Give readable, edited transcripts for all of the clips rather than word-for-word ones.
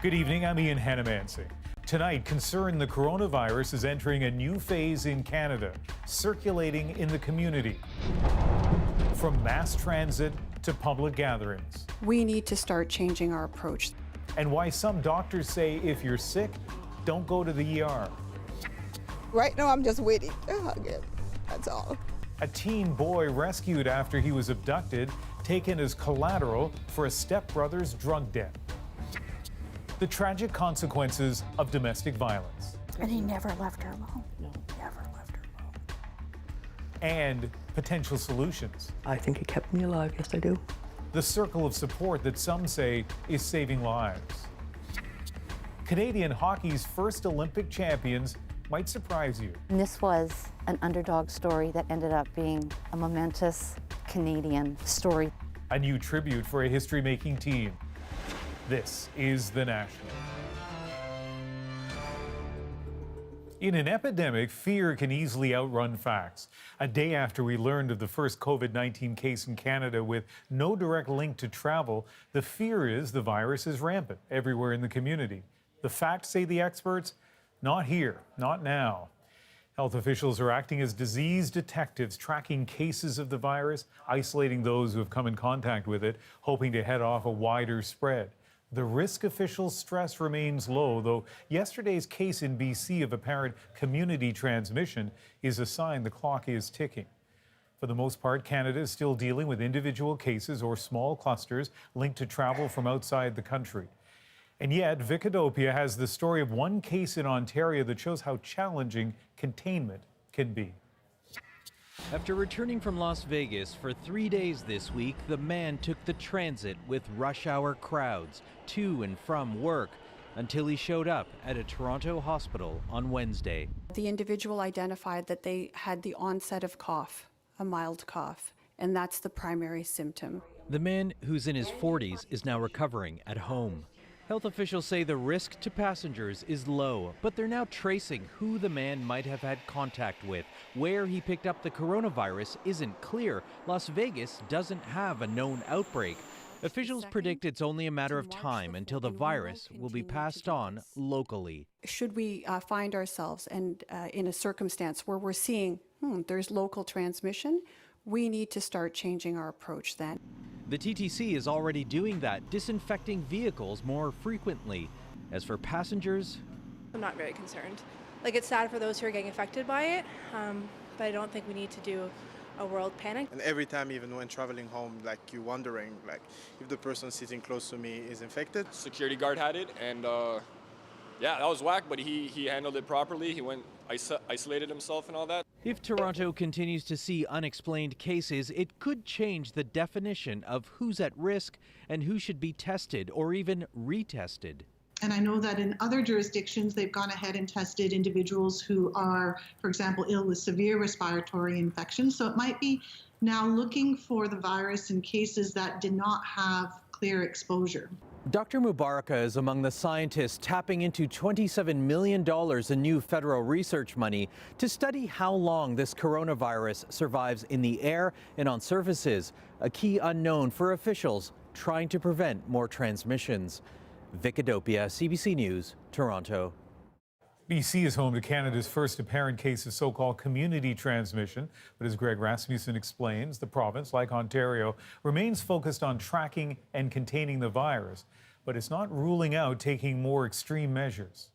Good evening, I'm Ian Hanamansi. Tonight, concern the coronavirus is entering a new phase in Canada, circulating in the community. From mass transit to public gatherings. We need to start changing our approach. And why some doctors say if you're sick, don't go to the ER. Right now, I'm just waiting to hug him. That's all. A teen boy rescued after he was abducted, taken as collateral for a stepbrother's drug debt. The tragic consequences of domestic violence. And he never left her alone. No, never left her alone. And potential solutions. I think it kept me alive, yes I do. The circle of support that some say is saving lives. Canadian hockey's first Olympic champions might surprise you. And this was an underdog story that ended up being a momentous Canadian story. A new tribute for a history-making team. This is The National. In an epidemic, fear can easily outrun facts. A day after we learned of the first COVID-19 case in Canada with no direct link to travel, the fear is the virus is rampant everywhere in the community. The facts, say the experts, not here, not now. Health officials are acting as disease detectives, tracking cases of the virus, isolating those who have come in contact with it, hoping to head off a wider spread. The risk officials' stress remains low, though yesterday's case in BC of apparent community transmission is a sign the clock is ticking. For the most part, Canada is still dealing with individual cases or small clusters linked to travel from outside the country. And yet, Vicodopia has the story of one case in Ontario that shows how challenging containment can be. After returning from Las Vegas for 3 days this week, the man took the transit with rush hour crowds to and from work until he showed up at a Toronto hospital on Wednesday. The individual identified that they had the onset of cough, a mild cough, and that's the primary symptom. The man, who's in his 40s, is now recovering at home. Health officials say the risk to passengers is low, but they're now tracing who the man might have had contact with. Where he picked up the coronavirus isn't clear. Las Vegas doesn't have a known outbreak. Officials predict it's only a matter of time until the virus will be passed on locally. Should we find ourselves in a circumstance where we're seeing there's local transmission, we need to start changing our approach then. The TTC is already doing that, disinfecting vehicles more frequently. As for passengers, I'm not very concerned. It's sad for those who are getting affected by it, but I don't think we need to do a world panic. And every time, even when traveling home, you're wondering, if the person sitting close to me is infected. Security guard had it, and yeah, that was whack, but he handled it properly. He went, isolated himself and all that. If Toronto continues to see unexplained cases, it could change the definition of who's at risk and who should be tested or even retested. And I know that in other jurisdictions, they've gone ahead and tested individuals who are, for example, ill with severe respiratory infections. So it might be now looking for the virus in cases that did not have clear exposure. Dr. Mubaraka is among the scientists tapping into $27 million in new federal research money to study how long this coronavirus survives in the air and on surfaces, a key unknown for officials trying to prevent more transmissions. Vicodopia, CBC News, Toronto. BC is home to Canada's first apparent case of so-called community transmission. But as Greg Rasmussen explains, the province, like Ontario, remains focused on tracking and containing the virus. But it's not ruling out taking more extreme measures.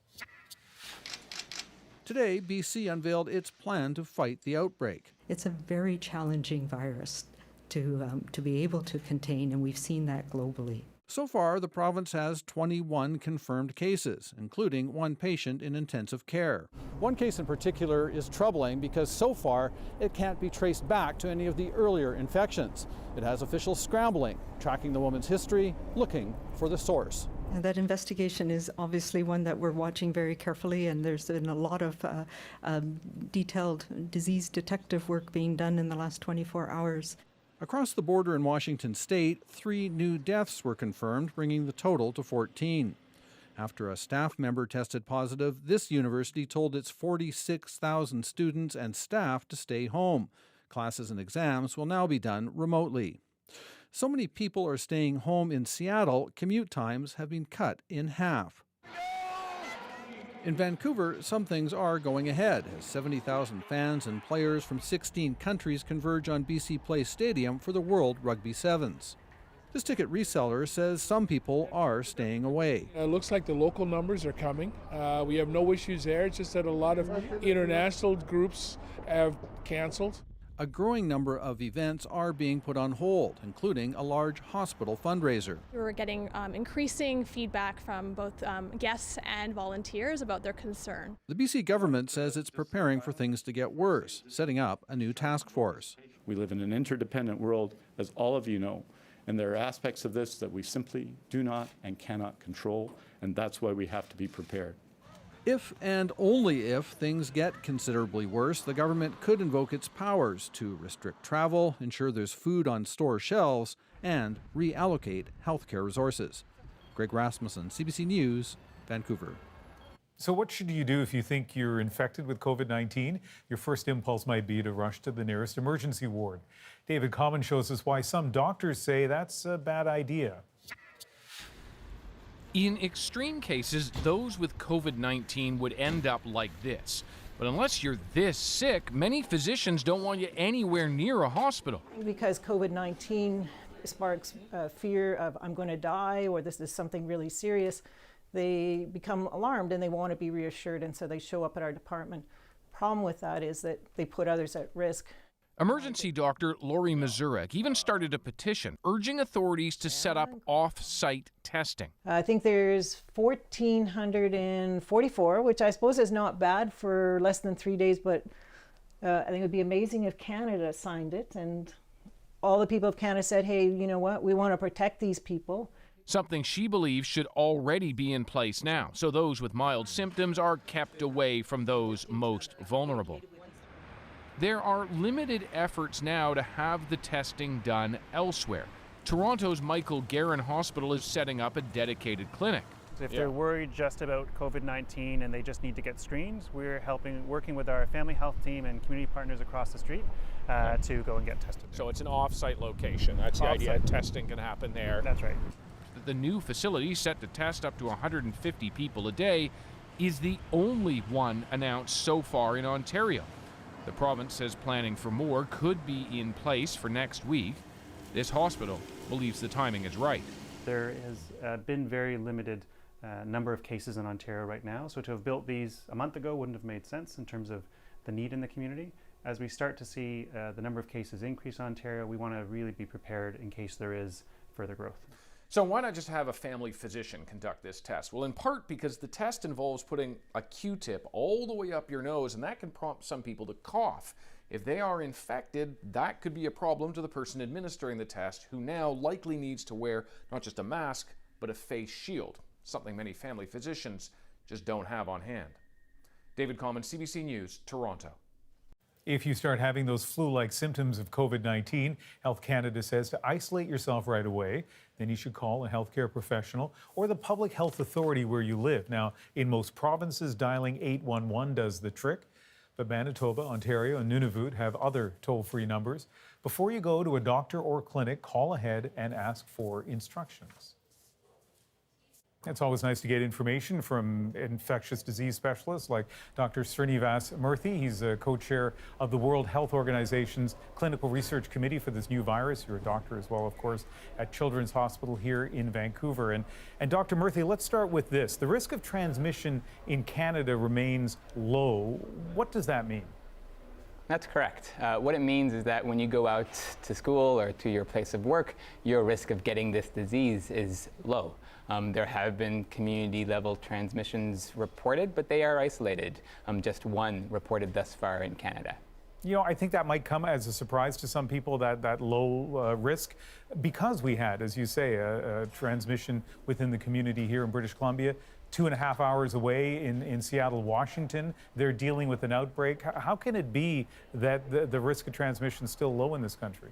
Today, BC unveiled its plan to fight the outbreak. It's a very challenging virus to be able to contain, and we've seen that globally. So far, the province has 21 confirmed cases, including one patient in intensive care. One case in particular is troubling because so far it can't be traced back to any of the earlier infections. It has officials scrambling, tracking the woman's history, looking for the source. And that investigation is obviously one that we're watching very carefully, and there's been a lot of detailed disease detective work being done in the last 24 hours. Across the border in Washington state, 3 new deaths were confirmed, bringing the total to 14. After a staff member tested positive, this university told its 46,000 students and staff to stay home. Classes and exams will now be done remotely. So many people are staying home in Seattle, commute times have been cut in half. In Vancouver, some things are going ahead as 70,000 fans and players from 16 countries converge on BC Place Stadium for the World Rugby Sevens. This ticket reseller says some people are staying away. It looks like the local numbers are coming. We have no issues there. It's just that a lot of international groups have canceled. A growing number of events are being put on hold, including a large hospital fundraiser. We're getting increasing feedback from both guests and volunteers about their concern. The BC government says it's preparing for things to get worse, setting up a new task force. We live in an interdependent world, as all of you know, and there are aspects of this that we simply do not and cannot control, and that's why we have to be prepared. If and only if things get considerably worse, the government could invoke its powers to restrict travel, ensure there's food on store shelves, and reallocate healthcare resources. Greg Rasmussen, CBC News, Vancouver. So what should you do if you think you're infected with COVID-19? Your first impulse might be to rush to the nearest emergency ward. David Common shows us why some doctors say that's a bad idea. In extreme cases, those with COVID-19 would end up like this. But unless you're this sick, many physicians don't want you anywhere near a hospital. Because COVID-19 sparks fear of I'm going to die or this is something really serious, they become alarmed and they want to be reassured, and so they show up at our department. Problem with that is that they put others at risk. Emergency doctor Lori Mazurek even started a petition urging authorities to set up off-site testing. I think there's 1,444, which I suppose is not bad for less than 3 days, but I think it would be amazing if Canada signed it and all the people of Canada said, hey, you know what, we want to protect these people. Something she believes should already be in place now, so those with mild symptoms are kept away from those most vulnerable. There are limited efforts now to have the testing done elsewhere. Toronto's Michael Guerin Hospital is setting up a dedicated clinic. If they're worried just about COVID-19 and they just need to get screened, we're working with our family health team and community partners across the street to go and get tested. So it's an off-site location. That's the idea. Testing can happen there. That's right. The new facility, set to test up to 150 people a day, is the only one announced so far in Ontario. The province says planning for more could be in place for next week. This hospital believes the timing is right. There has been very limited number of cases in Ontario right now, so to have built these a month ago wouldn't have made sense in terms of the need in the community. As we start to see the number of cases increase in Ontario, we want to really be prepared in case there is further growth. So why not just have a family physician conduct this test? Well, in part because the test involves putting a Q-tip all the way up your nose, and that can prompt some people to cough. If they are infected, that could be a problem to the person administering the test, who now likely needs to wear not just a mask, but a face shield, something many family physicians just don't have on hand. David Common, CBC News, Toronto. If you start having those flu-like symptoms of COVID-19, Health Canada says to isolate yourself right away. Then you should call a healthcare professional or the public health authority where you live. Now, in most provinces, dialing 811 does the trick, but Manitoba, Ontario, and Nunavut have other toll-free numbers. Before you go to a doctor or clinic, call ahead and ask for instructions. It's always nice to get information from infectious disease specialists like Dr. Srinivas Murthy. He's a co-chair of the World Health Organization's Clinical Research Committee for this new virus. You're a doctor as well, of course, at Children's Hospital here in Vancouver. And Dr. Murthy, let's start with this. The risk of transmission in Canada remains low. What does that mean? That's correct. What it means is that when you go out to school or to your place of work, your risk of getting this disease is low. There have been community-level transmissions reported, but they are isolated. Just one reported thus far in Canada. You know, I think that might come as a surprise to some people, that low risk, because we had, as you say, a transmission within the community here in British Columbia. 2.5 hours away in Seattle, Washington, they're dealing with an outbreak. How can it be that the risk of transmission is still low in this country?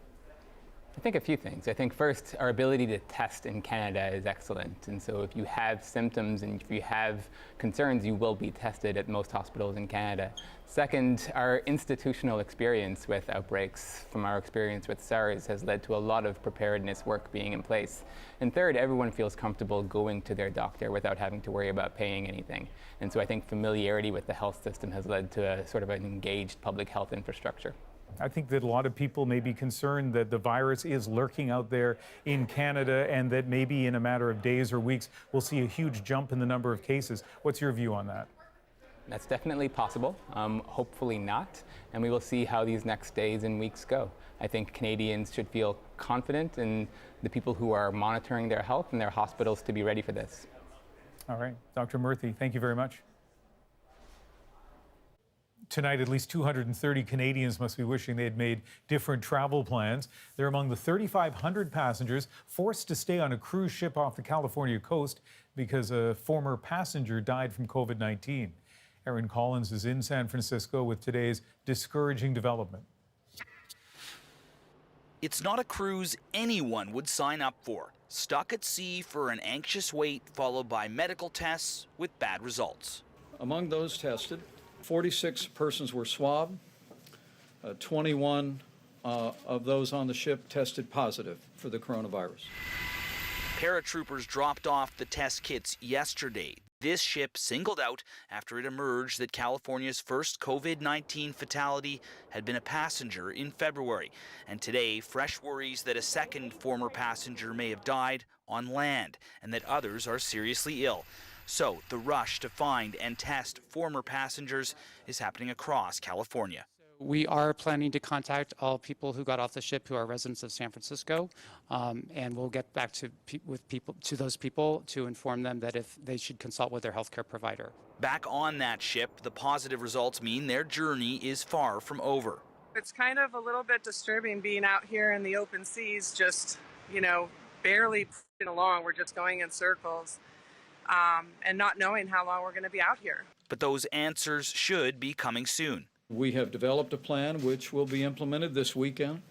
I think a few things. I think first, our ability to test in Canada is excellent. And so if you have symptoms and if you have concerns, you will be tested at most hospitals in Canada. Second, our institutional experience with outbreaks from our experience with SARS has led to a lot of preparedness work being in place. And third, everyone feels comfortable going to their doctor without having to worry about paying anything. And so I think familiarity with the health system has led to a sort of an engaged public health infrastructure. I think that a lot of people may be concerned that the virus is lurking out there in Canada and that maybe in a matter of days or weeks we'll see a huge jump in the number of cases. What's your view on that? That's definitely possible, hopefully not, and we will see how these next days and weeks go. I think Canadians should feel confident in the people who are monitoring their health and their hospitals to be ready for this. All right, Dr. Murthy, thank you very much. Tonight, at least 230 Canadians must be wishing they had made different travel plans. They're among the 3,500 passengers forced to stay on a cruise ship off the California coast because a former passenger died from COVID-19. Erin Collins is in San Francisco with today's discouraging development. It's not a cruise anyone would sign up for. Stuck at sea for an anxious wait, followed by medical tests with bad results. Among those tested, 46 persons were swabbed. 21 of those on the ship tested positive for the coronavirus. Paratroopers dropped off the test kits yesterday. This ship singled out after it emerged that California's first COVID-19 fatality had been a passenger in February. And today, fresh worries that a second former passenger may have died on land and that others are seriously ill. So the rush to find and test former passengers is happening across California. We are planning to contact all people who got off the ship who are residents of San Francisco, and we'll get back to those people to inform them that if they should consult with their healthcare provider. Back on that ship, the positive results mean their journey is far from over. It's kind of a little bit disturbing being out here in the open seas, just, barely pushing along. We're just going in circles. And not knowing how long we're going to be out here. But those answers should be coming soon. We have developed a plan which will be implemented this weekend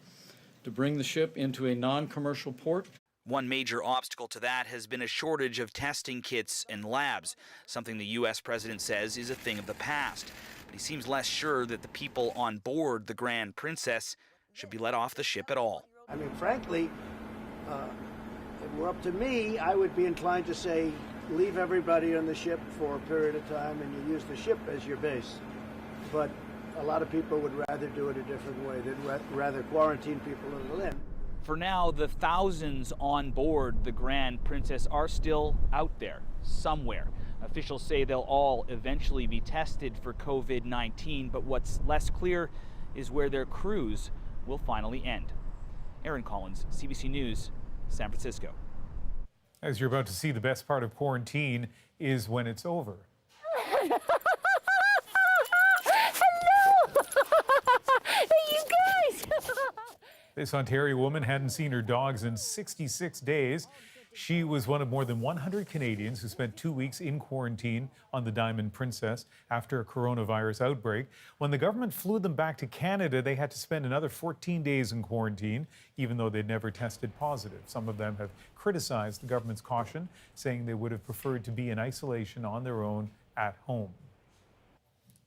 to bring the ship into a non-commercial port. One major obstacle to that has been a shortage of testing kits and labs, something the U.S. president says is a thing of the past. But he seems less sure that the people on board the Grand Princess should be let off the ship at all. I mean, frankly, if it were up to me, I would be inclined to say, leave everybody on the ship for a period of time and you use the ship as your base. But a lot of people would rather do it a different way. They'd rather quarantine people on the land. For now, the thousands on board the Grand Princess are still out there, somewhere. Officials say they'll all eventually be tested for COVID-19, but what's less clear is where their cruise will finally end. Erin Collins, CBC News, San Francisco. As you're about to see, the best part of quarantine is when it's over. Hello! Hey, you guys! This Ontario woman hadn't seen her dogs in 66 days. She was one of more than 100 Canadians who spent 2 weeks in quarantine on the Diamond Princess after a coronavirus outbreak. When the government flew them back to Canada, they had to spend another 14 days in quarantine, even though they'd never tested positive. Some of them have criticized the government's caution, saying they would have preferred to be in isolation on their own at home.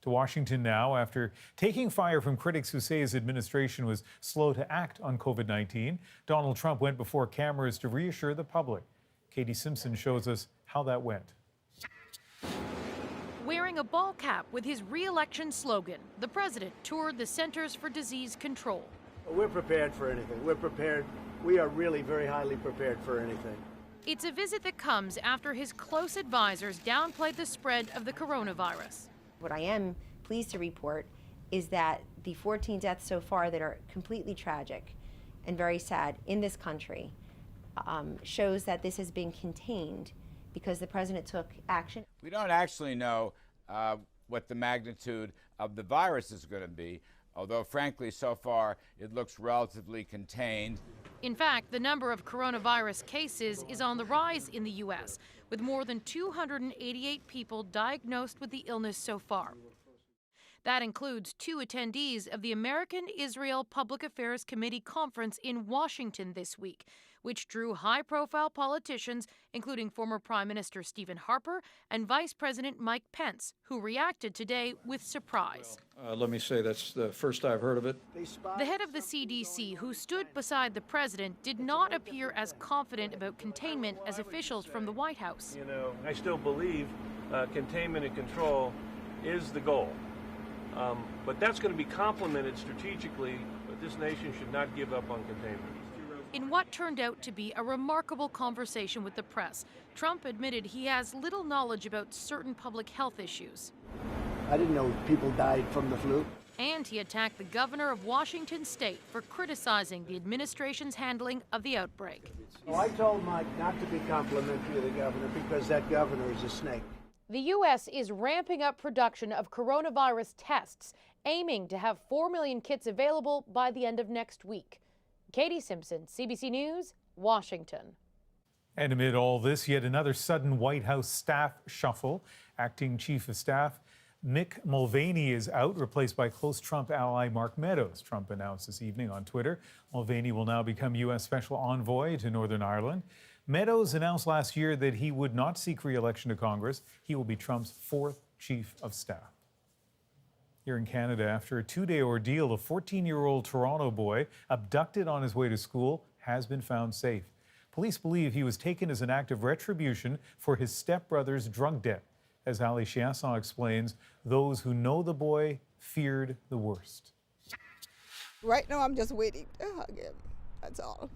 To Washington now, after taking fire from critics who say his administration was slow to act on COVID-19, Donald Trump went before cameras to reassure the public. Katie Simpson shows us how that went. Wearing a ball cap with his re-election slogan, the president toured the Centers for Disease Control. We're prepared for anything. We're prepared. We are really very highly prepared for anything. It's a visit that comes after his close advisors downplayed the spread of the coronavirus. What I am pleased to report is that the 14 deaths so far that are completely tragic and very sad in this country shows that this has been contained because the president took action. We don't actually know what the magnitude of the virus is going to be, although frankly so far it looks relatively contained. In fact, the number of coronavirus cases is on the rise in the U.S., with more than 288 people diagnosed with the illness so far. That includes 2 attendees of the American-Israel Public Affairs Committee conference in Washington this week, which drew high-profile politicians, including former Prime Minister Stephen Harper and Vice President Mike Pence, who reacted today with surprise. Let me say that's the first I've heard of it. The head of the CDC, who stood beside the president, did not appear as confident about containment as officials from the White House. You know, I still believe containment and control is the goal. But that's going to be complemented strategically, but this nation should not give up on containment. In what turned out to be a remarkable conversation with the press, Trump admitted he has little knowledge about certain public health issues. I didn't know people died from the flu. And he attacked the governor of Washington state for criticizing the administration's handling of the outbreak. Well, I told Mike not to be complimentary of the governor because that governor is a snake. The U.S. is ramping up production of coronavirus tests, aiming to have 4 million kits available by the end of next week. Katie Simpson, CBC News, Washington. And amid all this, yet another sudden White House staff shuffle. Acting Chief of Staff Mick Mulvaney is out, replaced by close Trump ally Mark Meadows. Trump announced this evening on Twitter Mulvaney will now become U.S. Special Envoy to Northern Ireland. Meadows announced last year that he would not seek re-election to Congress. He will be Trump's 4th Chief of Staff. Here in Canada, after a 2-day ordeal, a 14-year-old Toronto boy abducted on his way to school has been found safe. Police believe he was taken as an act of retribution for his stepbrother's drug debt. As Ali Chiasson explains, those who know the boy feared the worst. Right now, I'm just waiting to hug him. That's all.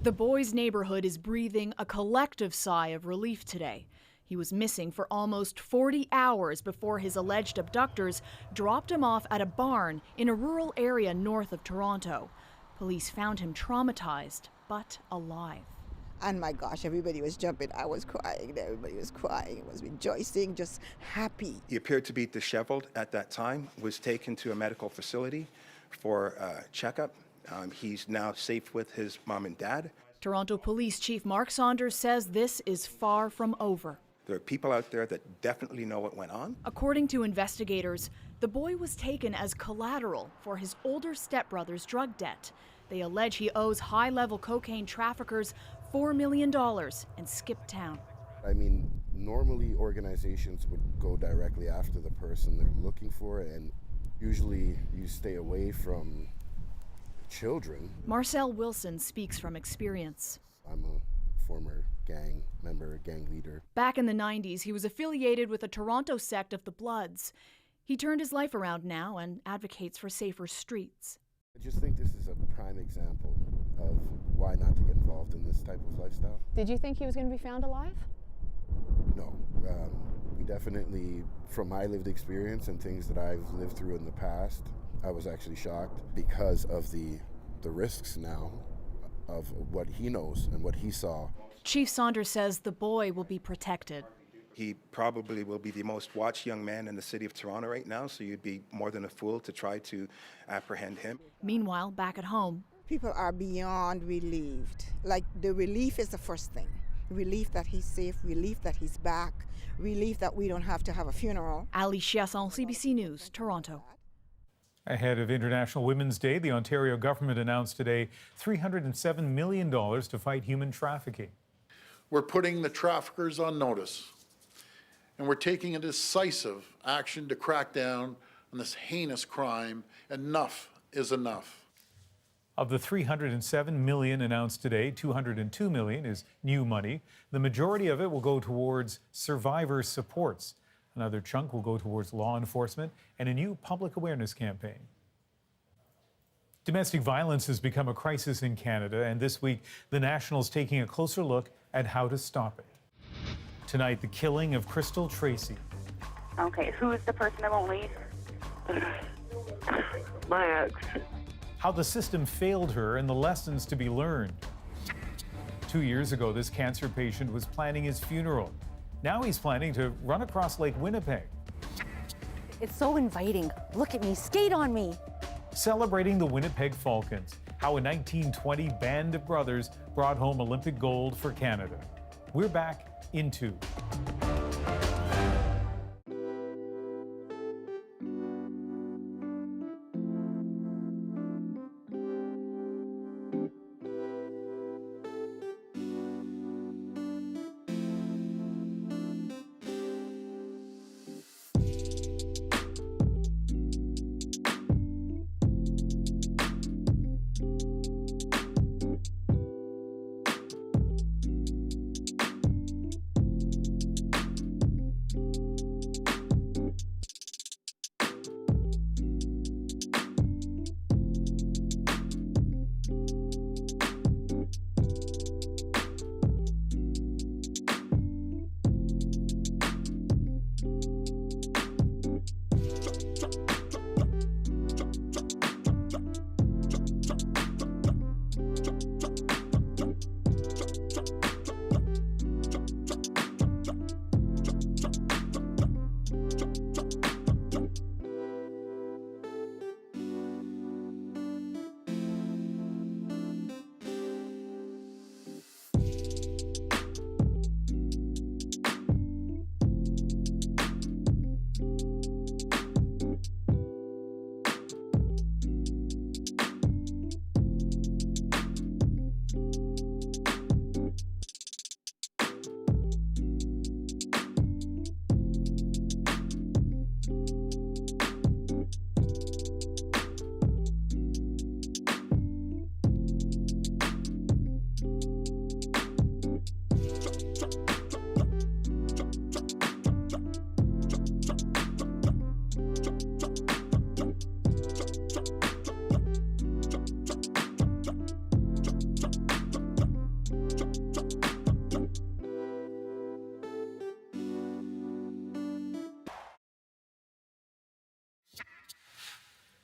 The boy's neighborhood is breathing a collective sigh of relief today. He was missing for almost 40 hours before his alleged abductors dropped him off at a barn in a rural area north of Toronto. Police found him traumatized, but alive. And my gosh, everybody was jumping. I was crying. Everybody was crying. It was rejoicing, just happy. He appeared to be disheveled at that time, was taken to a medical facility for a checkup. He's now safe with his mom and dad. Toronto Police Chief Mark Saunders says this is far from over. There are people out there that definitely know what went on. According to investigators, the boy was taken as collateral for his older stepbrother's drug debt. They allege he owes high-level cocaine traffickers $4 million and skipped town. I mean, normally organizations would go directly after the person they're looking for, and usually you stay away from children. Marcel Wilson speaks from experience. I'm a former gang member, gang leader. Back in the 90s, he was affiliated with a Toronto sect of the Bloods. He turned his life around now and advocates for safer streets. I just think this is a prime example of why not to get involved in this type of lifestyle. Did you think he was going to be found alive? No. We definitely, from my lived experience and things that I've lived through in the past, I was actually shocked because of the risks now of what he knows and what he saw. Chief Saunders says the boy will be protected. He probably will be the most watched young man in the city of Toronto right now, so you'd be more than a fool to try to apprehend him. Meanwhile, back at home, people are beyond relieved. Like, the relief is the first thing. Relief that he's safe, relief that he's back, relief that we don't have to have a funeral. Ali Chiasson, CBC News, Toronto. Ahead of International Women's Day, the Ontario government announced today $307 million to fight human trafficking. We're putting the traffickers on notice, and we're taking a decisive action to crack down on this heinous crime. Enough is enough. Of the $307 million announced today, $202 million is new money. The majority of it will go towards survivor supports. Another chunk will go towards law enforcement and a new public awareness campaign. Domestic violence has become a crisis in Canada, and this week, the National's taking a closer look at how to stop it. Tonight, the killing of Crystal Tracy. Okay, who is the person that won't leave? My ex. How the system failed her and the lessons to be learned. 2 years ago, this cancer patient was planning his funeral. Now he's planning to run across Lake Winnipeg. It's so inviting. Look at me, skate on me. Celebrating the Winnipeg Falcons, how a 1920 band of brothers brought home Olympic gold for Canada. We're back in 2.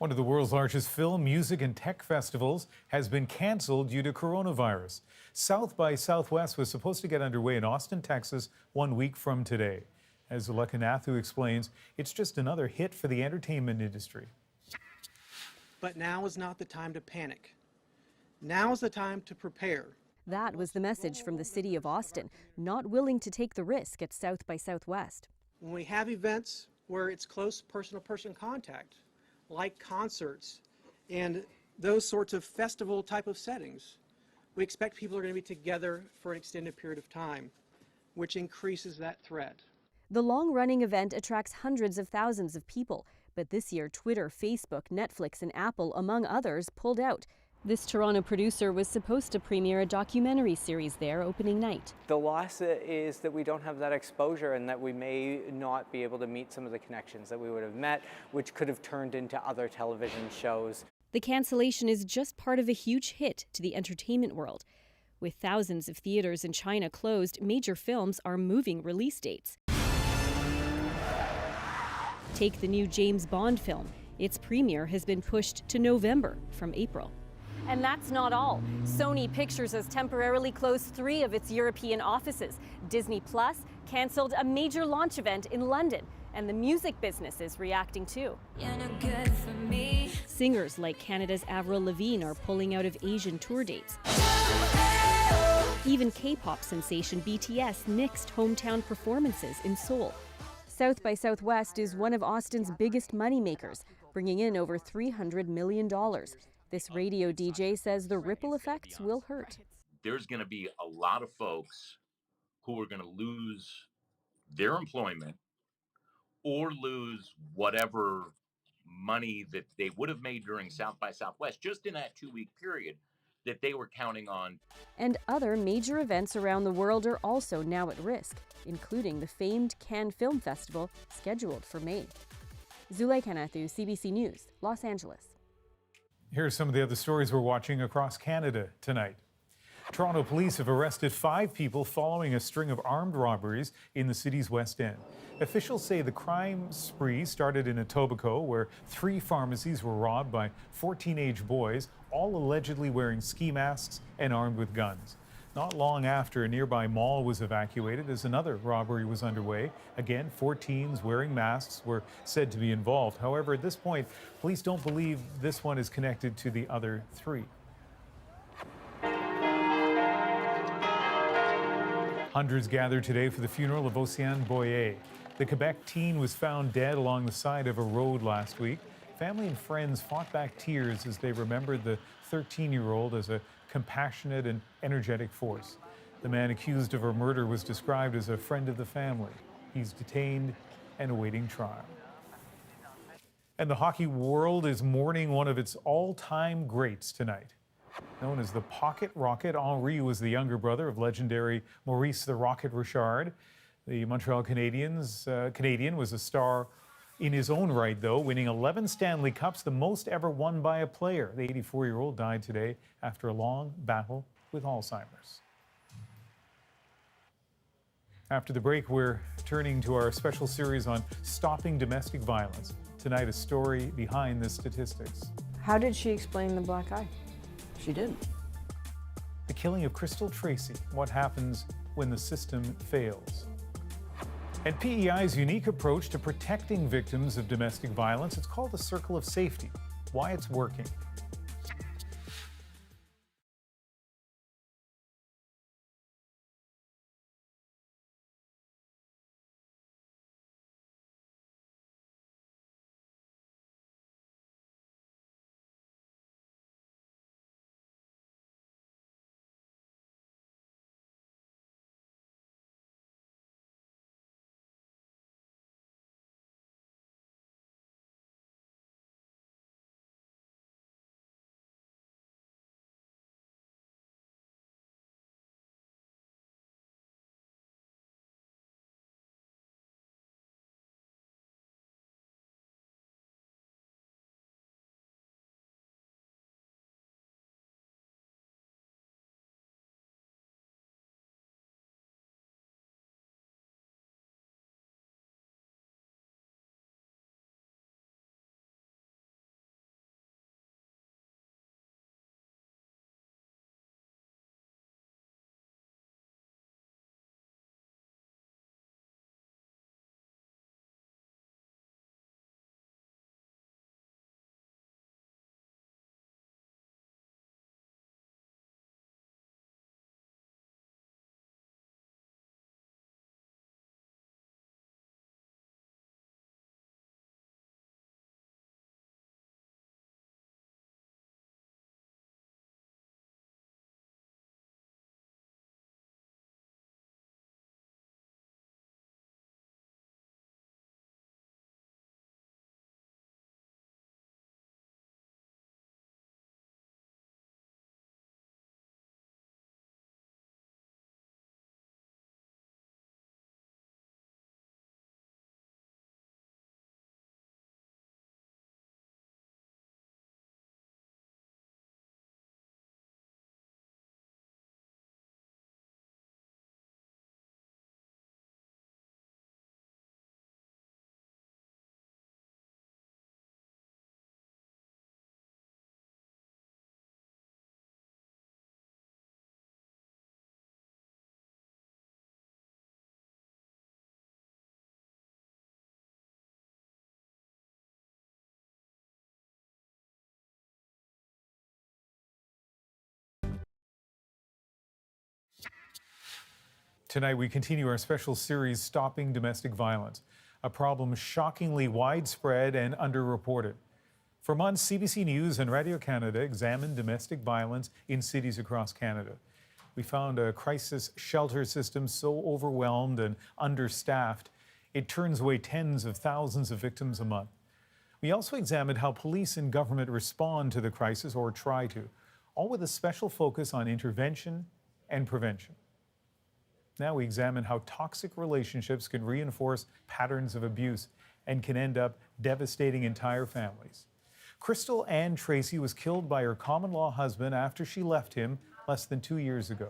One of the world's largest film, music, and tech festivals has been canceled due to coronavirus. South by Southwest was supposed to get underway in Austin, Texas, 1 week from today. As Zuleka Nathu explains, it's just another hit for the entertainment industry. But now is not the time to panic. Now is the time to prepare. That was the message from the city of Austin, not willing to take the risk at South by Southwest. When we have events where it's close person-to-person contact, like concerts and those sorts of festival type of settings, we expect people are going to be together for an extended period of time, which increases that threat. The long-running event attracts hundreds of thousands of people, but this year Twitter, Facebook, Netflix, and Apple, among others, pulled out. This Toronto producer was supposed to premiere a documentary series there opening night. The loss is that we don't have that exposure and that we may not be able to meet some of the connections that we would have met, which could have turned into other television shows. The cancellation is just part of a huge hit to the entertainment world. With thousands of theaters in China closed, major films are moving release dates. Take the new James Bond film. Its premiere has been pushed to November from April. And that's not all. Sony Pictures has temporarily closed 3 of its European offices. Disney Plus canceled a major launch event in London, and the music business is reacting too. You're no good for me. Singers like Canada's Avril Lavigne are pulling out of Asian tour dates. Even K-pop sensation BTS nixed hometown performances in Seoul. South by Southwest is one of Austin's biggest moneymakers, bringing in over $300 million. This radio DJ says the ripple effects will hurt. There's going to be a lot of folks who are going to lose their employment or lose whatever money that they would have made during South by Southwest just in that 2-week period that they were counting on. And other major events around the world are also now at risk, including the famed Cannes Film Festival scheduled for May. Zuleka Nathu, CBC News, Los Angeles. Here are some of the other stories we're watching across Canada tonight. Toronto police have arrested 5 people following a string of armed robberies in the city's West End. Officials say the crime spree started in Etobicoke, where 3 pharmacies were robbed by 4 teenage boys, all allegedly wearing ski masks and armed with guns. Not long after, a nearby mall was evacuated as another robbery was underway. Again, 4 teens wearing masks were said to be involved. However, at this point, police don't believe this one is connected to the other 3. Hundreds gathered today for the funeral of Oceane Boyer. The Quebec teen was found dead along the side of a road last week. Family and friends fought back tears as they remembered the 13-year-old as a compassionate and energetic force. The man accused of her murder was described as a friend of the family. He's detained and awaiting trial. And the hockey world is mourning one of its all-time greats tonight. Known as the Pocket Rocket, Henri was the younger brother of legendary Maurice the Rocket Richard. The Montreal Canadian was a star in his own right, though, winning 11 Stanley Cups, the most ever won by a player. The 84-year-old died today after a long battle with Alzheimer's. After the break, we're turning to our special series on stopping domestic violence. Tonight, a story behind the statistics. How did she explain the black eye? She didn't. The killing of Crystal Tracy, what happens when the system fails. And PEI's unique approach to protecting victims of domestic violence, it's called the Circle of Safety. Why it's working. Tonight, we continue our special series, Stopping Domestic Violence, a problem shockingly widespread and underreported. For months, CBC News and Radio Canada examined domestic violence in cities across Canada. We found a crisis shelter system so overwhelmed and understaffed, it turns away tens of thousands of victims a month. We also examined how police and government respond to the crisis, or try to, all with a special focus on intervention and prevention. Now we examine how toxic relationships can reinforce patterns of abuse and can end up devastating entire families. Crystal Ann Tracy was killed by her common-law husband after she left him less than 2 years ago.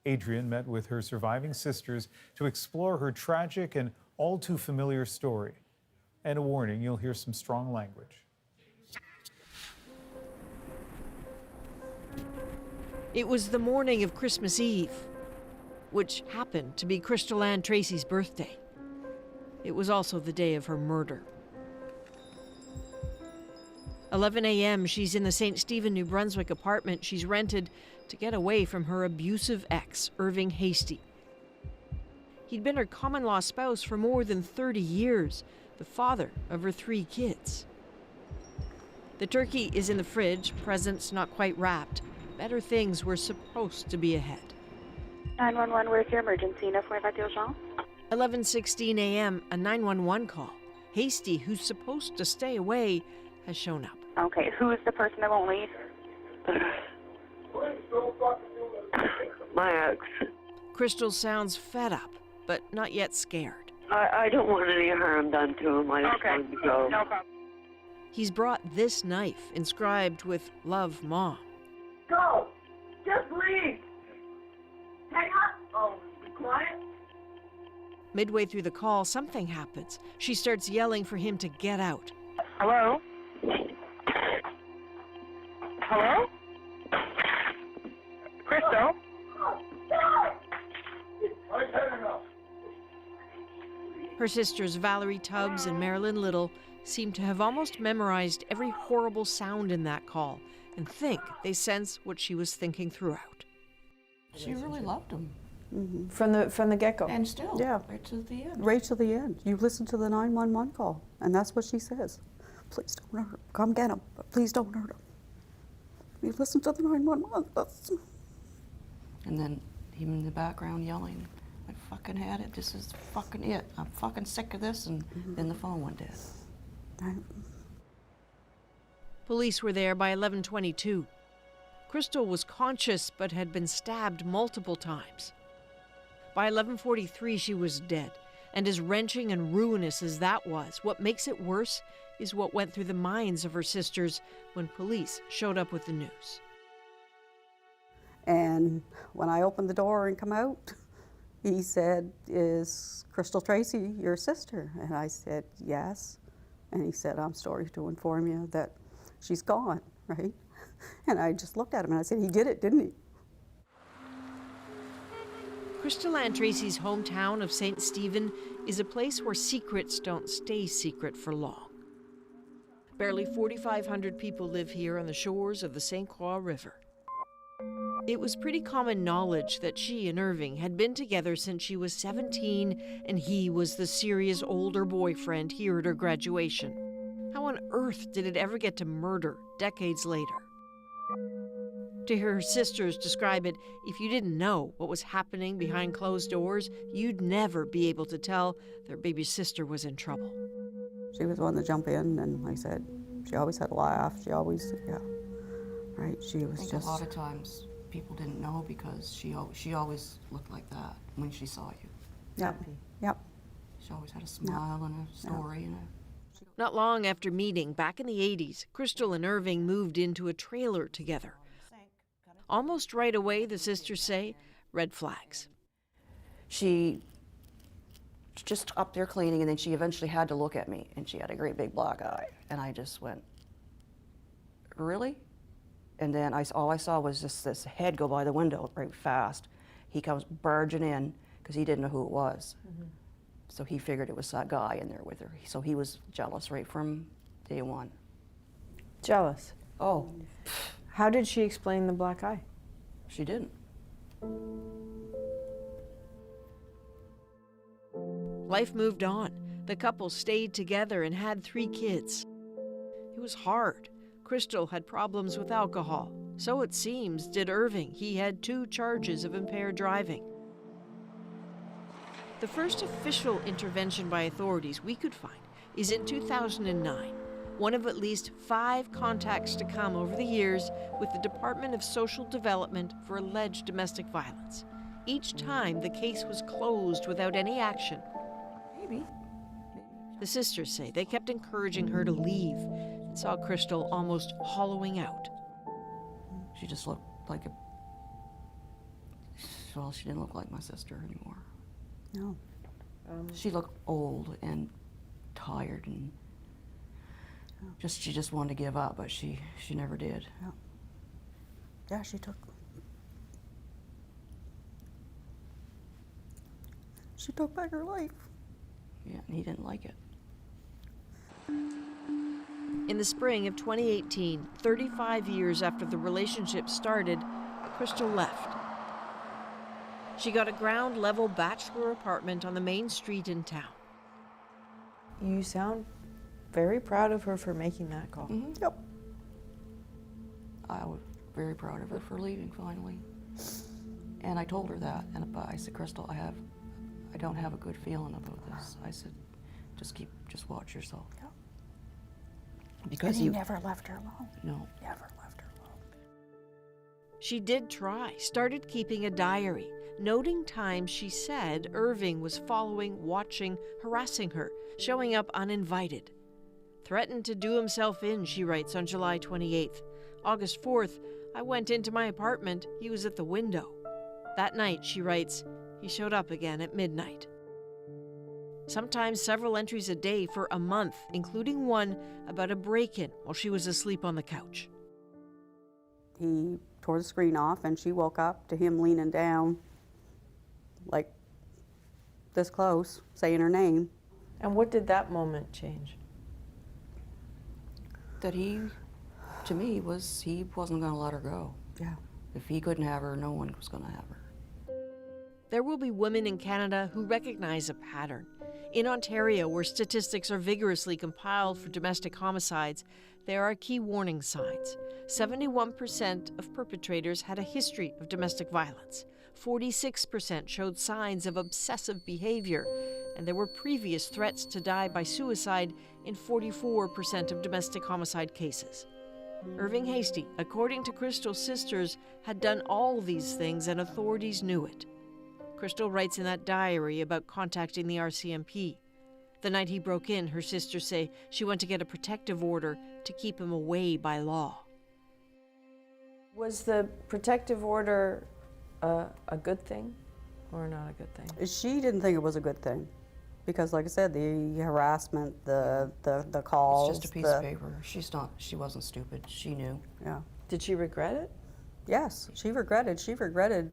Adrienne met with her surviving sisters to explore her tragic and all too familiar story. And a warning, you'll hear some strong language. It was the morning of Christmas Eve, which happened to be Crystal Ann Tracy's birthday. It was also the day of her murder. 11 a.m., she's in the St. Stephen, New Brunswick apartment she's rented to get away from her abusive ex, Irving Hastie. He'd been her common-law spouse for more than 30 years, the father of her 3 kids. The turkey is in the fridge, presents not quite wrapped. Better things were supposed to be ahead. 911, where's your emergency? 945 d'urgence. 11:16 a.m., a 911 call. Hastie, who's supposed to stay away, has shown up. Okay, who's the person that won't leave? My ex. Crystal sounds fed up, but not yet scared. I don't want any harm done to him. I just want him to go. No problem. He's brought this knife inscribed with "Love, Mom." Go! Just leave! Hang up! Oh, be quiet. Midway through the call, something happens. She starts yelling for him to get out. Hello? Hello? Crystal? Her sisters Valerie Tubbs and Marilyn Little seem to have almost memorized every horrible sound in that call and think they sense what she was thinking throughout. She really loved him. Mm-hmm. From the get-go. And still, yeah, right to the end. Right to the end. You listen to the 911 call, and that's what she says. Please don't hurt him. Come get him, but please don't hurt him. You listen to the 911. And then him in the background yelling, I fucking had it. This is fucking it. I'm fucking sick of this. And then the phone went dead. Right. Police were there by 11:22. Crystal was conscious but had been stabbed multiple times. By 11:43, she was dead. And as wrenching and ruinous as that was, what makes it worse is what went through the minds of her sisters when police showed up with the news. And when I opened the door and come out, he said, "Is Crystal Tracy your sister?" And I said, "Yes." And he said, "I'm sorry to inform you that she's gone," right? And I just looked at him and I said, "He did it, didn't he?" Crystal Ann Tracy's hometown of St. Stephen is a place where secrets don't stay secret for long. Barely 4,500 people live here on the shores of the St. Croix River. It was pretty common knowledge that she and Irving had been together since she was 17 and he was the serious older boyfriend here at her graduation. How on earth did it ever get to murder decades later? To hear her sisters describe it, if you didn't know what was happening behind closed doors, you'd never be able to tell their baby sister was in trouble. She was the one to jump in, and like I said, she always had a laugh. She always, right? She was just. A lot of times people didn't know because she always looked like that when she saw you. Yep. Yep. She always had a smile and a story and a. Not long after meeting, back in the 80s, Crystal and Irving moved into a trailer together. Almost right away, the sisters say, red flags. She just up there cleaning, and then she eventually had to look at me, and she had a great big black eye. And I just went, really? And then all I saw was just this head go by the window right fast. He comes barging in, because he didn't know who it was. Mm-hmm. So he figured it was that guy in there with her. So he was jealous right from day one. Jealous? Oh. How did she explain the black eye? She didn't. Life moved on. The couple stayed together and had 3 kids. It was hard. Crystal had problems with alcohol. So it seems did Irving. He had 2 charges of impaired driving. The first official intervention by authorities we could find is in 2009, one of at least 5 contacts to come over the years with the Department of Social Development for alleged domestic violence. Each time the case was closed without any action. Maybe. The sisters say they kept encouraging her to leave and saw Crystal almost hollowing out. She just looked like a, well, she didn't look like my sister anymore. No. She looked old and tired and she just wanted to give up, but she never did. Yeah. Yeah, she took back her life. Yeah, and he didn't like it. In the spring of 2018, 35 years after the relationship started, Crystal left. She got a ground-level bachelor apartment on the main street in town. You sound very proud of her for making that call. Yep. I was very proud of her for leaving finally. And I told her that, but I said, Crystal, I don't have a good feeling about this. I said, just watch yourself. Yep. Because and he never left her alone. No. Never left her alone. She did try, started keeping a diary, noting times she said Irving was following, watching, harassing her, showing up uninvited. Threatened to do himself in, she writes on July 28th. August 4th, I went into my apartment. He was at the window. That night, she writes, he showed up again at midnight. Sometimes several entries a day for a month, including one about a break-in while she was asleep on the couch. He tore the screen off and she woke up to him leaning down like this close, saying her name. And what did that moment change? That to me, he wasn't going to let her go. Yeah. If he couldn't have her, no one was going to have her. There will be women in Canada who recognize a pattern. In Ontario, where statistics are vigorously compiled for domestic homicides, there are key warning signs. 71% of perpetrators had a history of domestic violence. 46% showed signs of obsessive behavior, and there were previous threats to die by suicide in 44% of domestic homicide cases. Irving Hasty, according to Crystal's sisters, had done all these things and authorities knew it. Crystal writes in that diary about contacting the RCMP. The night he broke in, her sisters say she went to get a protective order to keep him away by law. Was the protective order a good thing or not a good thing? She didn't think it was a good thing because, like I said, the harassment, the calls. It's just a piece of paper. She wasn't stupid. She knew. Yeah. Did she regret it? Yes, she regretted.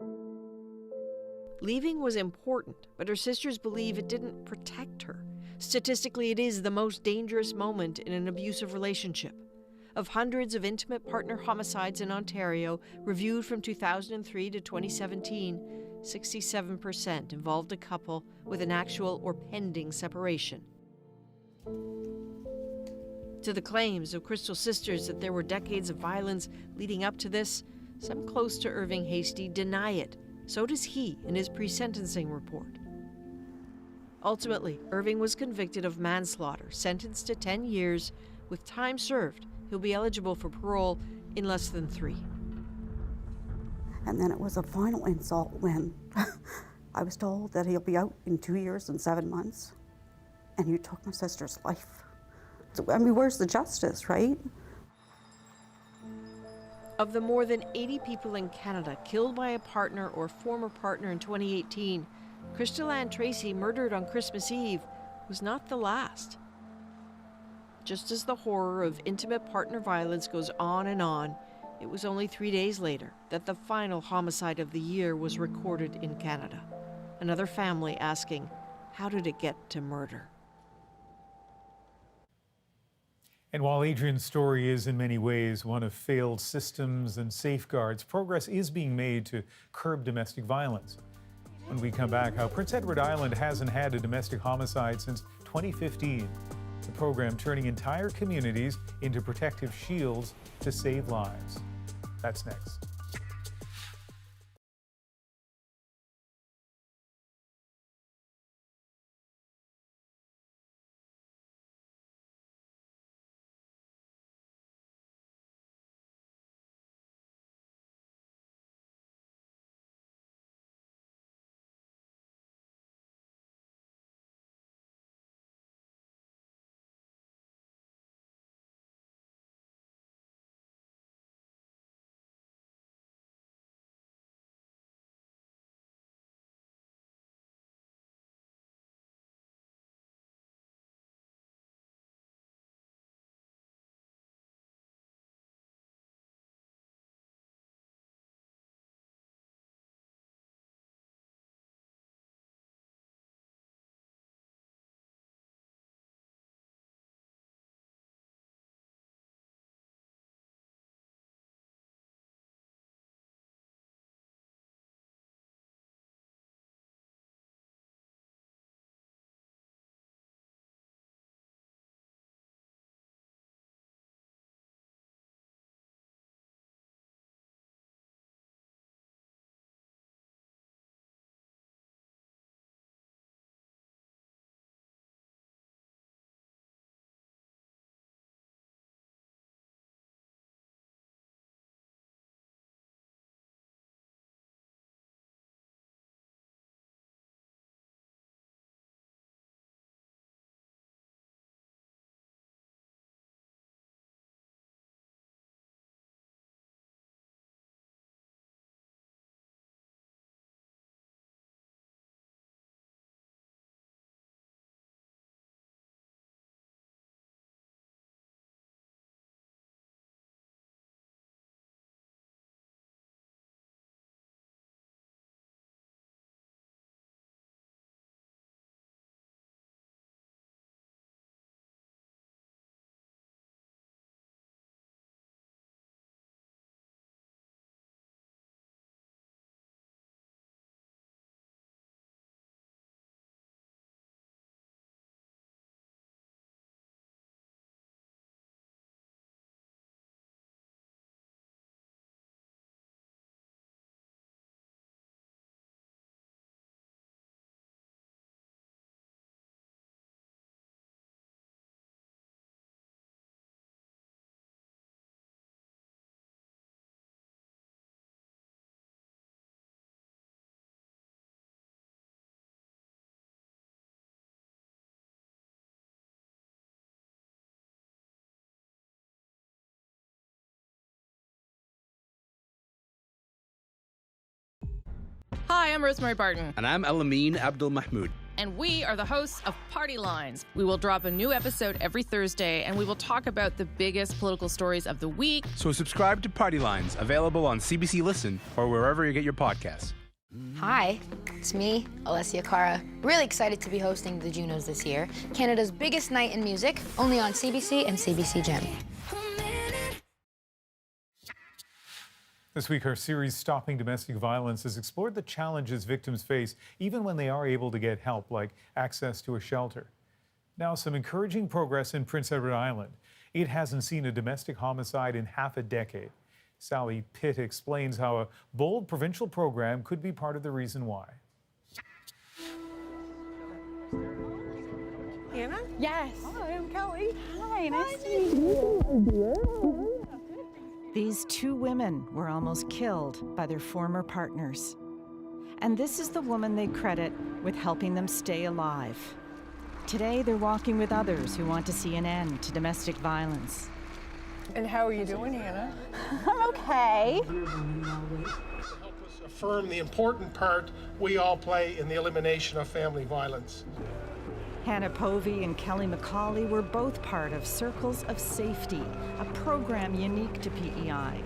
Leaving was important, but her sisters believe it didn't protect her. Statistically, it is the most dangerous moment in an abusive relationship. Of hundreds of intimate partner homicides in Ontario, reviewed from 2003 to 2017, 67% involved a couple with an actual or pending separation. To the claims of Crystal's sisters that there were decades of violence leading up to this, some close to Irving Hasty deny it. So does he in his pre-sentencing report. Ultimately, Irving was convicted of manslaughter, sentenced to 10 years. With time served, he'll be eligible for parole in less than 3. And then it was a final insult when I was told that he'll be out in 2 years and 7 months. And you took my sister's life. So, I mean, where's the justice, right? Of the more than 80 people in Canada killed by a partner or former partner in 2018, Crystal Ann Tracy, murdered on Christmas Eve, was not the last. Just as the horror of intimate partner violence goes on, it was only 3 days later that the final homicide of the year was recorded in Canada. Another family asking, how did it get to murder? And while Adrian's story is in many ways one of failed systems and safeguards, progress is being made to curb domestic violence. When we come back, how Prince Edward Island hasn't had a domestic homicide since 2015. The program turning entire communities into protective shields to save lives. That's next. Hi, I'm Rosemary Barton. And I'm Alameen Abdul Mahmoud. And we are the hosts of Party Lines. We will drop a new episode every Thursday, and we will talk about the biggest political stories of the week. So subscribe to Party Lines, available on CBC Listen or wherever you get your podcasts. Hi, it's me, Alessia Cara. Really excited to be hosting the Junos this year, Canada's biggest night in music, only on CBC and CBC Gem. This week, our series Stopping Domestic Violence has explored the challenges victims face even when they are able to get help, like access to a shelter. Now, some encouraging progress in Prince Edward Island. It hasn't seen a domestic homicide in half a decade. Sally Pitt explains how a bold provincial program could be part of the reason why. Hannah? Yes. Hi, I'm Kelly. Hi, nice to meet you. These two women were almost killed by their former partners. And this is the woman they credit with helping them stay alive. Today, they're walking with others who want to see an end to domestic violence. And how are you doing, Hannah? I'm okay. Help us affirm the important part we all play in the elimination of family violence. Hannah Povey and Kelly McCauley were both part of Circles of Safety, a program unique to PEI.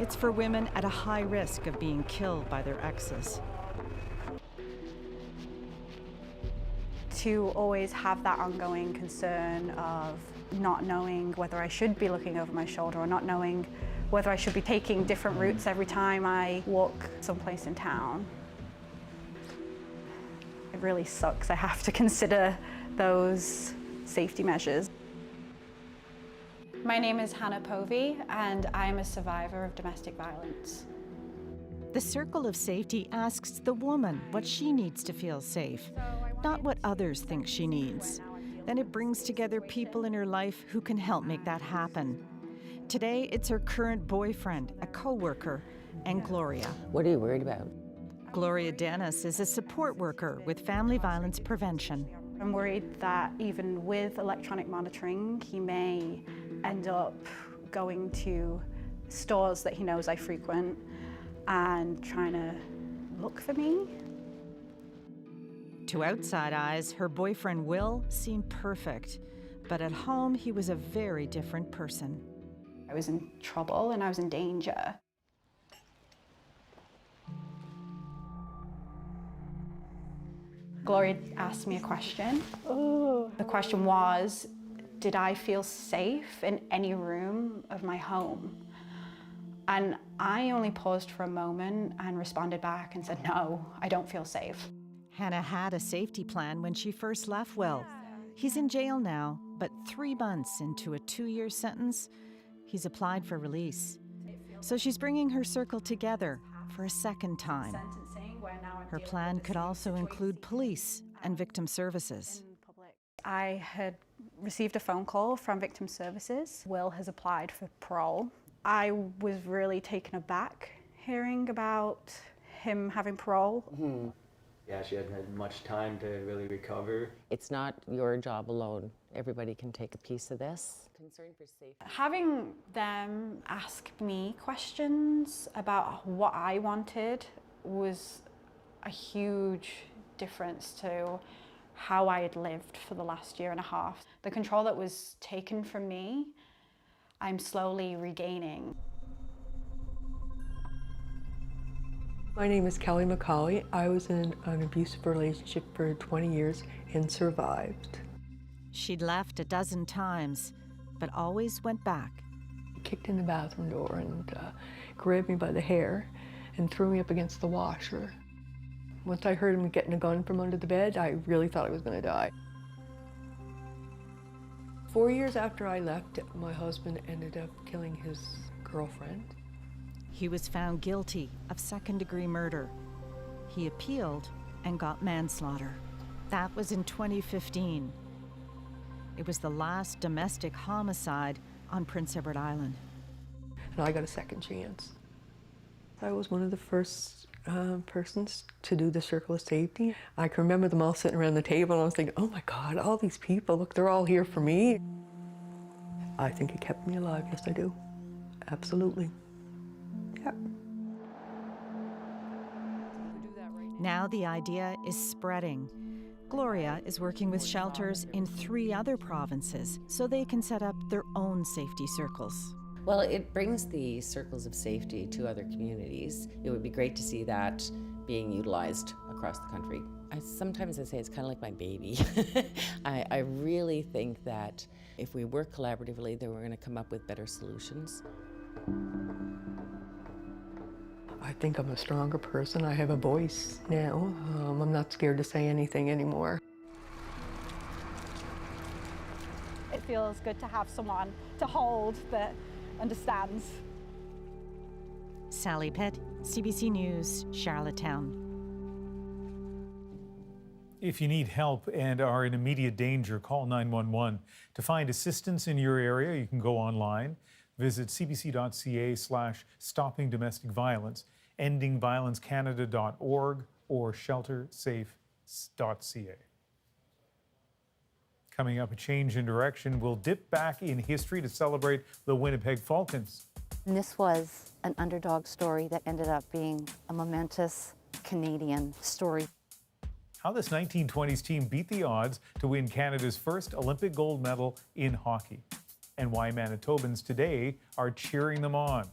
It's for women at a high risk of being killed by their exes. To always have that ongoing concern of not knowing whether I should be looking over my shoulder or not knowing whether I should be taking different routes every time I walk someplace in town. It really sucks. I have to consider those safety measures. My name is Hannah Povey, and I am a survivor of domestic violence. The circle of safety asks the woman what she needs to feel safe, not what others think she needs. Then it brings together people in her life who can help make that happen. Today, it's her current boyfriend, a co-worker, and Gloria. What are you worried about? Gloria Dennis is a support worker with family violence prevention. I'm worried that even with electronic monitoring, he may end up going to stores that he knows I frequent and trying to look for me. To outside eyes, her boyfriend Will seemed perfect, but at home he was a very different person. I was in trouble and I was in danger. Gloria asked me a question. The question was, did I feel safe in any room of my home? And I only paused for a moment and responded back and said, no, I don't feel safe. Hannah had a safety plan when she first left Will. He's in jail now, but 3 months into a 2-year sentence, he's applied for release. So she's bringing her circle together for a second time. Her plan could also include police and victim services. I had received a phone call from Victim Services. Will has applied for parole. I was really taken aback hearing about him having parole. Yeah, she hadn't had much time to really recover. It's not your job alone. Everybody can take a piece of this. Concern for safety. Having them ask me questions about what I wanted was a huge difference to how I had lived for the last 1.5 years. The control that was taken from me, I'm slowly regaining. My name is Kelly McCauley. I was in an abusive relationship for 20 years and survived. She'd left a dozen times, but always went back. He kicked in the bathroom door and grabbed me by the hair and threw me up against the washer. Once I heard him getting a gun from under the bed, I really thought I was going to die. 4 years after I left, my husband ended up killing his girlfriend. He was found guilty of second-degree murder. He appealed and got manslaughter. That was in 2015. It was the last domestic homicide on Prince Edward Island. And I got a second chance. I was one of the first persons to do the circle of safety. I can remember them all sitting around the table and I was thinking, oh my God, all these people, look, they're all here for me. I think it kept me alive, yes I do, absolutely. Yep. Now the idea is spreading. Gloria is working with shelters in 3 other provinces so they can set up their own safety circles. Well, it brings the circles of safety to other communities. It would be great to see that being utilized across the country. Sometimes I say it's kind of like my baby. I really think that if we work collaboratively, then we're going to come up with better solutions. I think I'm a stronger person. I have a voice now. I'm not scared to say anything anymore. It feels good to have someone to hold that understands. Sally Pitt, CBC News, Charlottetown. If you need help and are in immediate danger, call 911. To find assistance in your area, you can go online. Visit cbc.ca/stoppingdomesticviolence, endingviolencecanada.org, or sheltersafe.ca. Coming up, a change in direction. We'll dip back in history to celebrate the Winnipeg Falcons. And this was an underdog story that ended up being a momentous Canadian story. How this 1920s team beat the odds to win Canada's first Olympic gold medal in hockey, and why Manitobans today are cheering them on.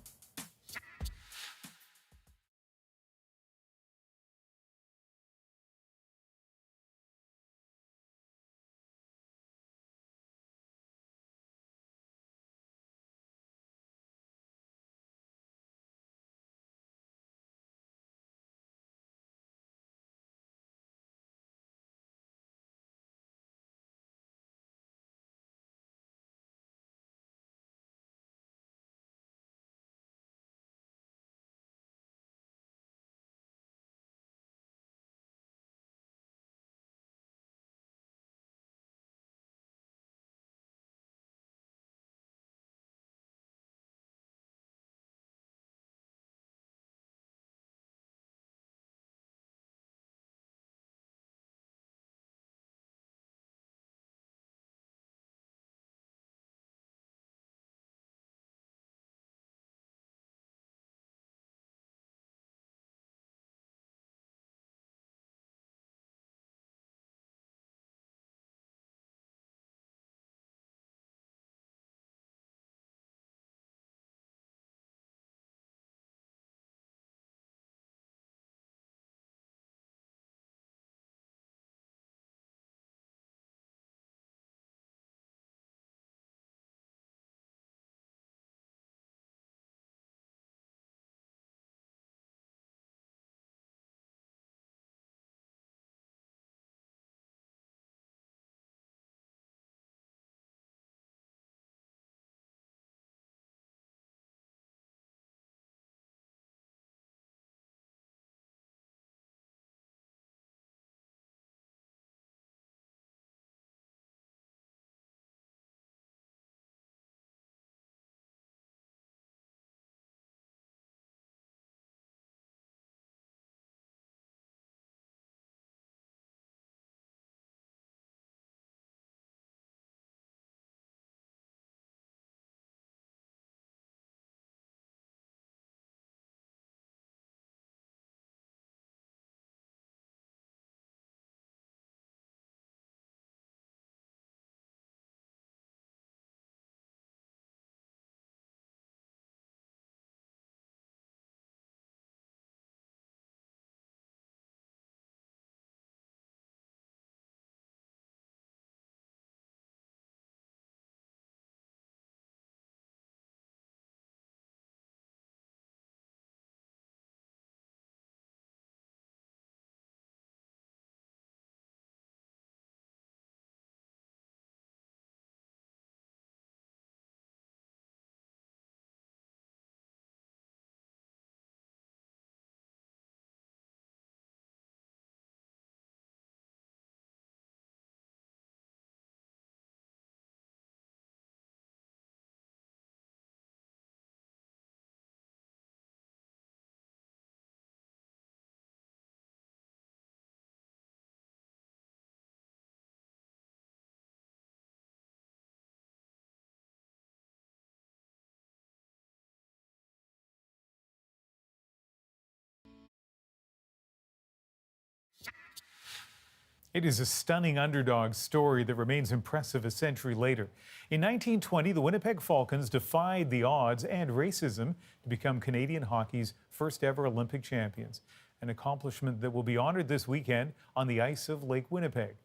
It is a stunning underdog story that remains impressive a century later. In 1920, the Winnipeg Falcons defied the odds and racism to become Canadian hockey's first ever Olympic champions, an accomplishment that will be honored this weekend on the ice of Lake Winnipeg.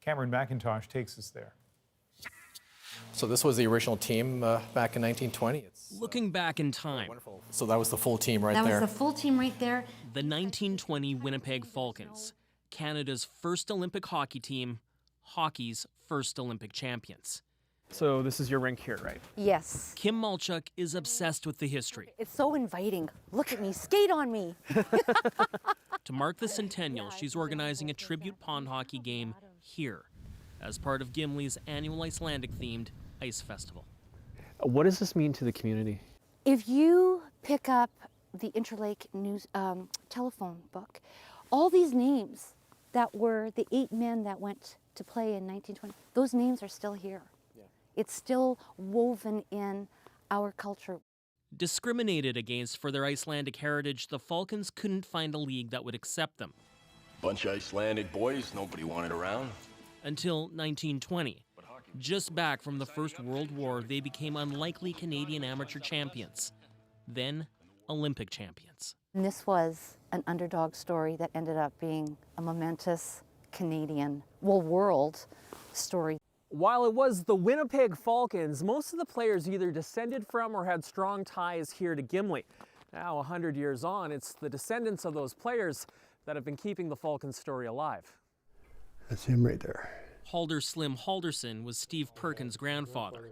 Cameron McIntosh takes us there. So this was the original team back in 1920. Looking back in time. So that was the full team right there. That was the full team right there. The 1920 Winnipeg Falcons, Canada's first Olympic hockey team, hockey's first Olympic champions. So this is your rink here, right? Yes. Kim Malchuk is obsessed with the history. It's so inviting. Look at me, skate on me. To mark the centennial, she's organizing a tribute pond hockey game here as part of Gimli's annual Icelandic-themed ice festival. What does this mean to the community? If you pick up the Interlake News telephone book, all these names that were the 8 men that went to play in 1920, those names are still here. Yeah. It's still woven in our culture. Discriminated against for their Icelandic heritage, the Falcons couldn't find a league that would accept them. Bunch of Icelandic boys, nobody wanted around. Until 1920. Just back from the First World War, they became unlikely Canadian amateur champions, then Olympic champions. And this was an underdog story that ended up being a momentous Canadian, world story. While it was the Winnipeg Falcons, most of the players either descended from or had strong ties here to Gimli. Now, 100 years on, it's the descendants of those players that have been keeping the Falcons story alive. That's him right there. Halder Slim Halderson was Steve Perkins' grandfather.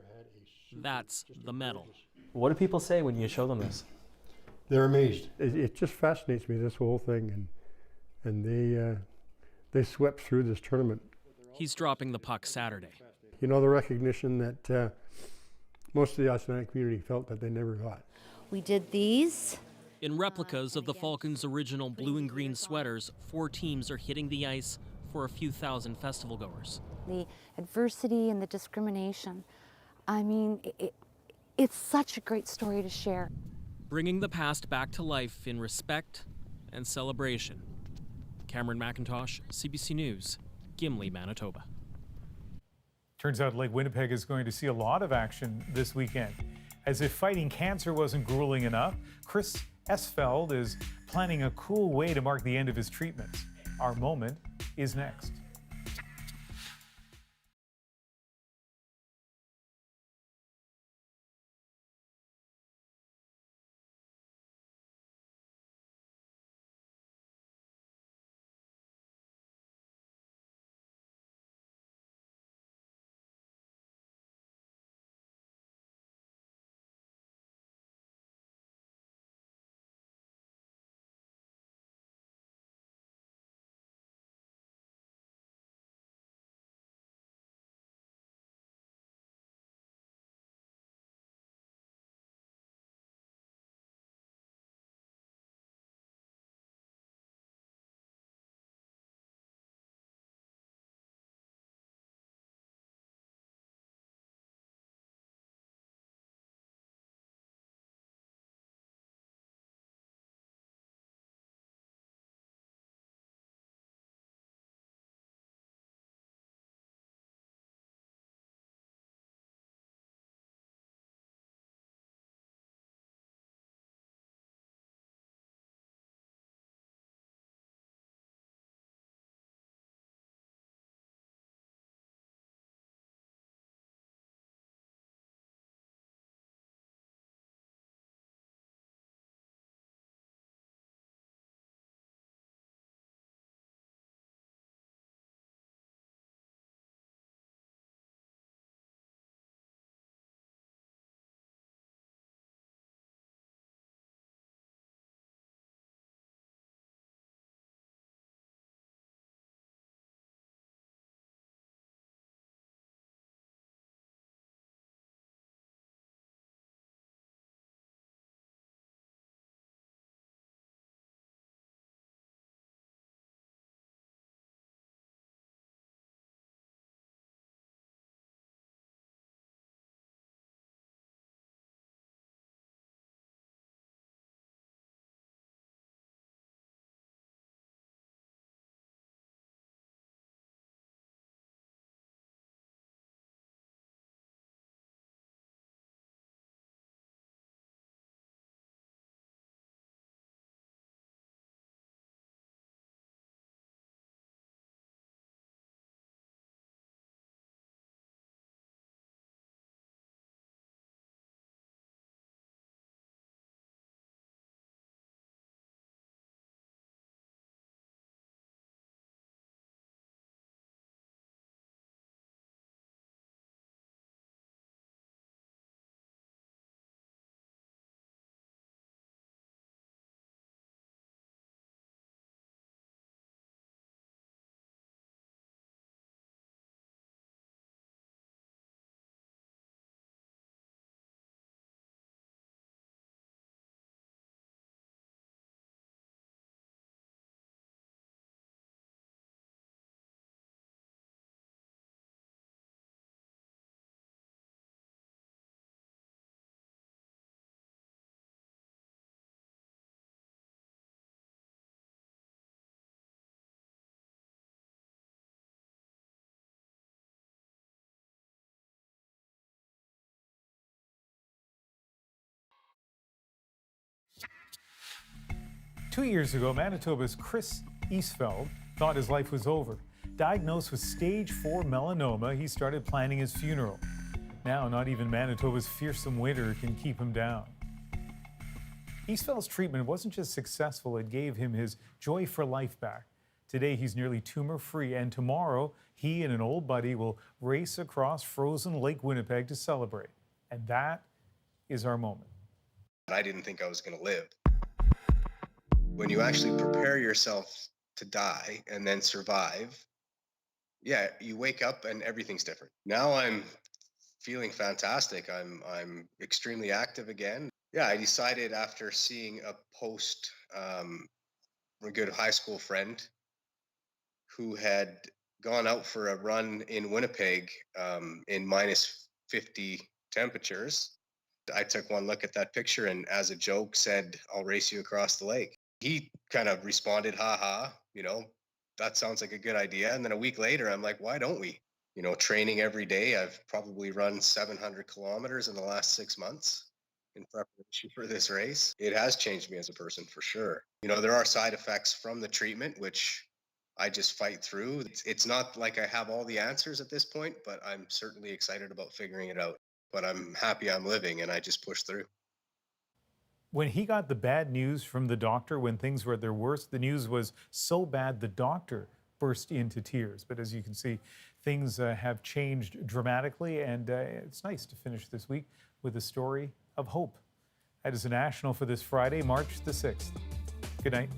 That's the medal. What do people say when you show them this? They're amazed. It just fascinates me, this whole thing, and they swept through this tournament. He's dropping the puck Saturday. You know, the recognition that most of the Icelandic community felt that they never got. We did these. In replicas of the Falcons' original blue and green sweaters, 4 teams are hitting the ice for a few thousand festival goers. The adversity and the discrimination. I mean, it's such a great story to share. Bringing the past back to life in respect and celebration. Cameron McIntosh, CBC News, Gimli, Manitoba. Turns out Lake Winnipeg is going to see a lot of action this weekend. As if fighting cancer wasn't grueling enough, Chris Esfeld is planning a cool way to mark the end of his treatments. Our moment is next. 2 years ago, Manitoba's Chris Eastfeld thought his life was over. Diagnosed with stage 4 melanoma, he started planning his funeral. Now, not even Manitoba's fearsome winter can keep him down. Eastfeld's treatment wasn't just successful, it gave him his joy for life back. Today, he's nearly tumor-free, and tomorrow, he and an old buddy will race across frozen Lake Winnipeg to celebrate. And that is our moment. I didn't think I was going to live. When you actually prepare yourself to die and then survive, yeah, you wake up and everything's different. Now I'm feeling fantastic. I'm extremely active again. Yeah, I decided after seeing a post from a good high school friend who had gone out for a run in Winnipeg in minus 50 temperatures. I took one look at that picture and as a joke said, "I'll race you across the lake." He kind of responded, "Ha, that sounds like a good idea." And then a week later, I'm like, why don't we? Training every day. I've probably run 700 kilometers in the last 6 months in preparation for this race. It has changed me as a person for sure. There are side effects from the treatment, which I just fight through. It's not like I have all the answers at this point, but I'm certainly excited about figuring it out. But I'm happy I'm living and I just push through. When he got the bad news from the doctor when things were at their worst, the news was so bad the doctor burst into tears. But as you can see, things have changed dramatically, and it's nice to finish this week with a story of hope. That is a national for this Friday, March the 6th. Good night.